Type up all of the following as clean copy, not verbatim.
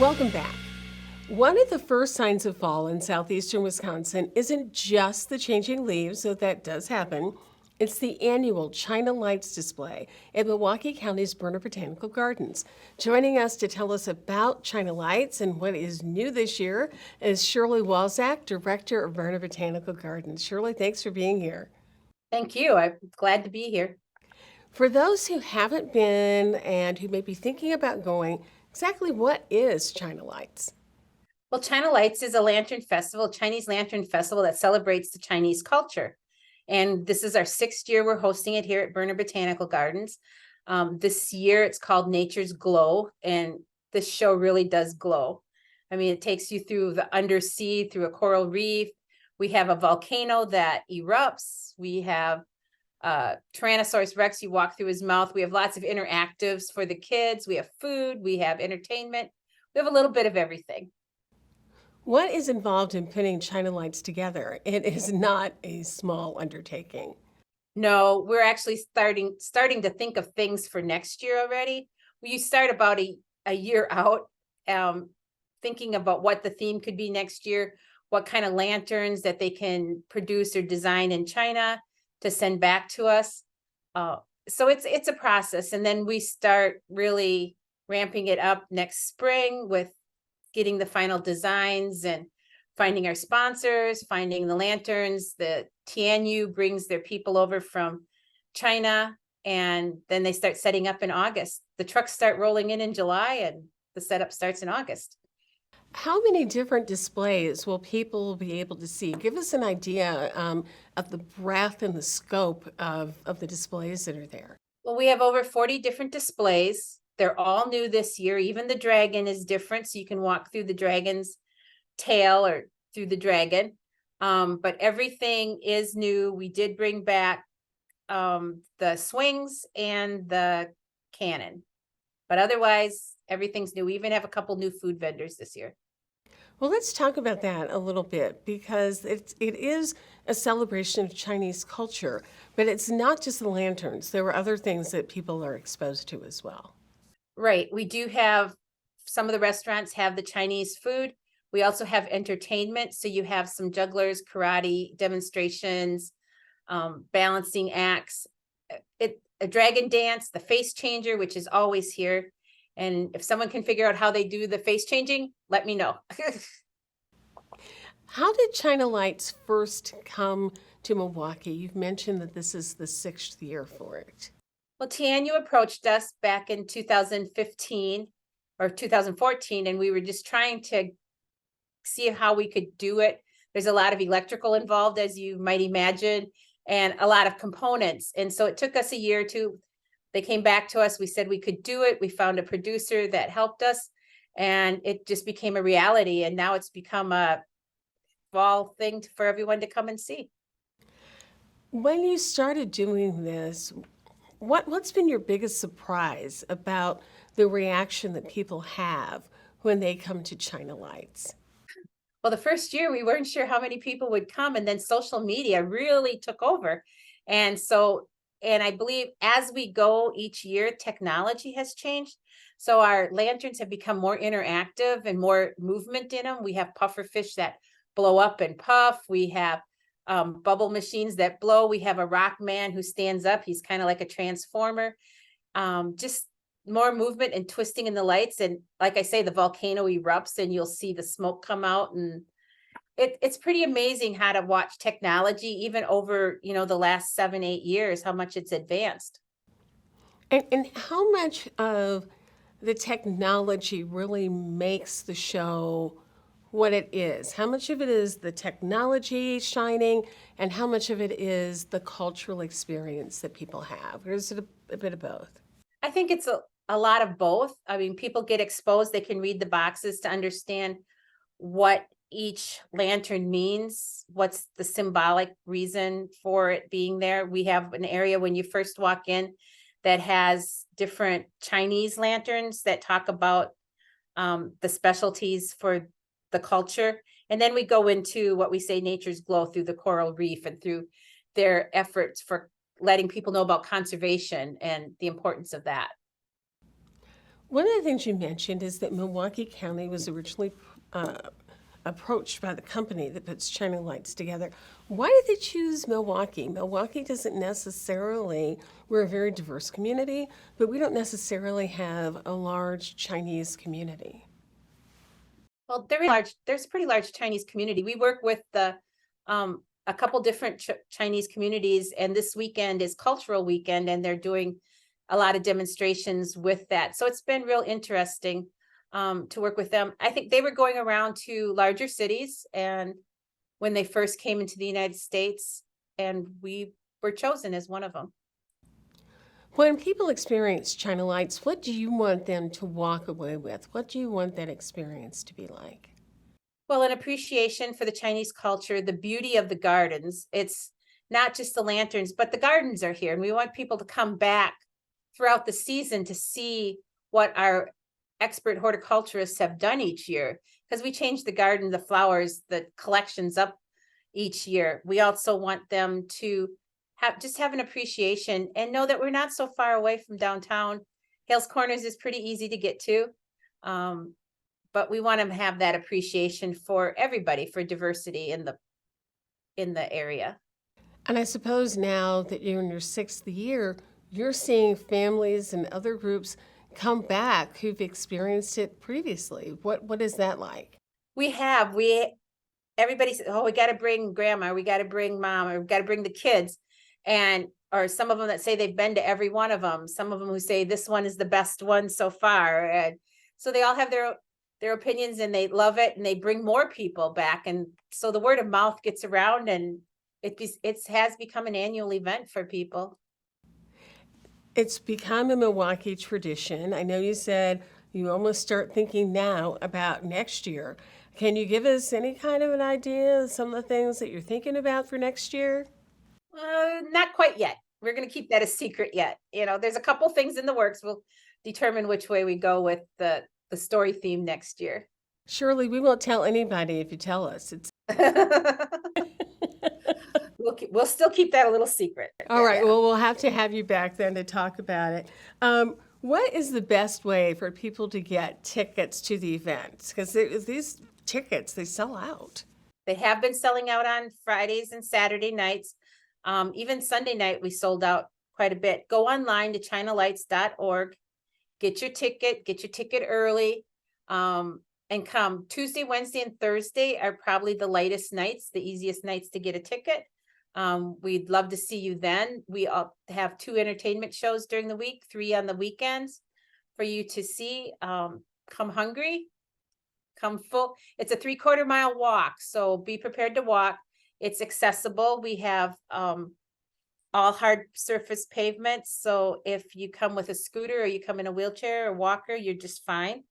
Welcome back. One of the first signs of fall in southeastern Wisconsin isn't just the changing leaves, though that does happen. It's the annual China Lights display at Milwaukee County's Boerner Botanical Gardens. Joining us to tell us about China Lights and what is new this year is Shirley Walczak, Director of Boerner Botanical Gardens. Shirley, thanks for being here. Thank you. I'm glad to be here. For those who haven't been and who may be thinking about going, exactly what is China Lights? Well, China Lights is a lantern festival, Chinese lantern festival that celebrates the Chinese culture. And this is our 6th year we're hosting it here at Boerner Botanical Gardens. This year it's called Nature's Glow, and this show really does glow. I mean, it takes you through the undersea, through a coral reef. We have a volcano that erupts. We have Tyrannosaurus Rex, you walk through his mouth. We have lots of interactives for the kids. We have food, we have entertainment. We have a little bit of everything. What is involved in putting China Lights together? It is not a small undertaking. No, we're actually starting to think of things for next year already. You start about a year out, thinking about what the theme could be next year, what kind of lanterns that they can produce or design in China to send back to us. So it's a process, and then we start really ramping it up next spring with getting the final designs and finding our sponsors, finding the lanterns. The Tianyu brings their people over from China, and then they start setting up in August. The trucks start rolling in July, and the setup starts in August. How many different displays will people be able to see? Give us an idea of the breadth and the scope of the displays that are there. Well, we have over 40 different displays. They're all new this year. Even the dragon is different, so you can walk through the dragon's tail or through the dragon. But everything is new. We did bring back the swings and the cannon, but otherwise everything's new. We even have a couple new food vendors this year. Well, let's talk about that a little bit because it is a celebration of Chinese culture, but it's not just the lanterns. There were other things that people are exposed to as well. Right. We do have some of the restaurants have the Chinese food. We also have entertainment. So you have some jugglers, karate demonstrations, balancing acts, a dragon dance, the face changer, which is always here. And if someone can figure out how they do the face changing, let me know. How did China Lights first come to Milwaukee? You've mentioned that this is the 6th year for it. Well, Tianyu approached us back in 2015 or 2014, and we were just trying to see how we could do it. There's a lot of electrical involved, as you might imagine, and a lot of components. And so it took us a year or two. They came back to us. We said we could do it. We found a producer that helped us, and it just became a reality. And now it's become a fall thing for everyone to come and see. When you started doing this, what's been your biggest surprise about the reaction that people have when they come to China Lights? Well, the first year we weren't sure how many people would come, and then social media really took over. And so, and I believe as we go each year, technology has changed. So our lanterns have become more interactive and more movement in them. We have puffer fish that blow up and puff. We have bubble machines that blow. We have a rock man who stands up. He's kind of like a transformer. Just more movement and twisting in the lights. And like I say, the volcano erupts and you'll see the smoke come out. And it's pretty amazing how to watch technology, even over, the last 7-8 years, how much it's advanced. And how much of the technology really makes the show what it is? How much of it is the technology shining, and how much of it is the cultural experience that people have? Or is it a bit of both? I think it's a lot of both. I mean, people get exposed, they can read the boxes to understand what each lantern means, what's the symbolic reason for it being there. We have an area when you first walk in that has different Chinese lanterns that talk about the specialties for the culture. And then we go into what we say nature's glow through the coral reef and through their efforts for letting people know about conservation and the importance of that. One of the things you mentioned is that Milwaukee County was originally approached by the company that puts China Lights together. Why did they choose Milwaukee? Milwaukee doesn't necessarily, we're a very diverse community, but we don't necessarily have a large Chinese community. Well, there's a pretty large Chinese community. We work with a couple different Chinese communities, and this weekend is cultural weekend, and they're doing a lot of demonstrations with that. So it's been real interesting to work with them. I think they were going around to larger cities and when they first came into the United States, and we were chosen as one of them. When people experience China Lights, what do you want them to walk away with? What do you want that experience to be like? Well, an appreciation for the Chinese culture, the beauty of the gardens. It's not just the lanterns, but the gardens are here. And we want people to come back throughout the season to see what our expert horticulturists have done each year. Because we change the garden, the flowers, the collections up each year. We also want them to have an appreciation and know that we're not so far away from downtown. Hales Corners is pretty easy to get to. But we want them to have that appreciation for everybody, for diversity in the area. And I suppose now that you're in your sixth year, you're seeing families and other groups come back who've experienced it previously. What is that like? Everybody says, oh, we got to bring grandma, we got to bring mom, or we got to bring the kids. Or some of them that say they've been to every one of them. Some of them who say this one is the best one so far. And so they all have their opinions and they love it and they bring more people back. And so the word of mouth gets around and it has become an annual event for people. It's become a Milwaukee tradition. I know you said you almost start thinking now about next year. Can you give us any kind of an idea of some of the things that you're thinking about for next year? Not quite yet. We're going to keep that a secret yet. There's a couple things in the works. We'll determine which way we go with the story theme next year. Shirley, we won't tell anybody if you tell us. We'll still keep that a little secret. All right. Well, we'll have to have you back then to talk about it. What is the best way for people to get tickets to the event? Because these tickets, they sell out. They have been selling out on Fridays and Saturday nights. Even Sunday night, we sold out quite a bit. Go online to chinalights.org. Get your ticket early, and come. Tuesday, Wednesday, and Thursday are probably the lightest nights, the easiest nights to get a ticket. We'd love to see you then. We all have 2 entertainment shows during the week, 3 on the weekends for you to see. Come hungry, come full. It's a 3/4 mile walk, so be prepared to walk. It's accessible. We have all hard surface pavements. So if you come with a scooter or you come in a wheelchair or walker, you're just fine.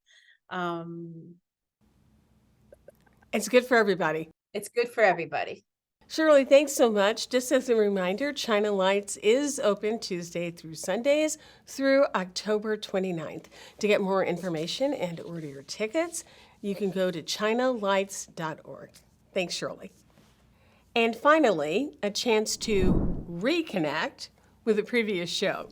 It's good for everybody. It's good for everybody. Shirley, thanks so much. Just as a reminder, China Lights is open Tuesday through Sundays through October 29th. To get more information and order your tickets, you can go to chinalights.org. Thanks, Shirley. And finally, a chance to reconnect with a previous show.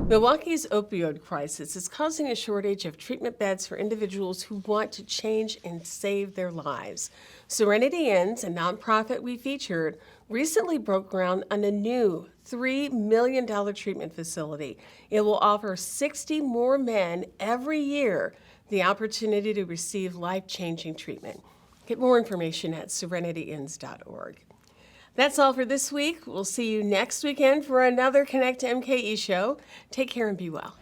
Milwaukee's opioid crisis is causing a shortage of treatment beds for individuals who want to change and save their lives. Serenity Inns, a nonprofit we featured, recently broke ground on a new $3 million treatment facility. It will offer 60 more men every year the opportunity to receive life-changing treatment. Get more information at serenityinns.org. That's all for this week. We'll see you next weekend for another Connect MKE show. Take care and be well.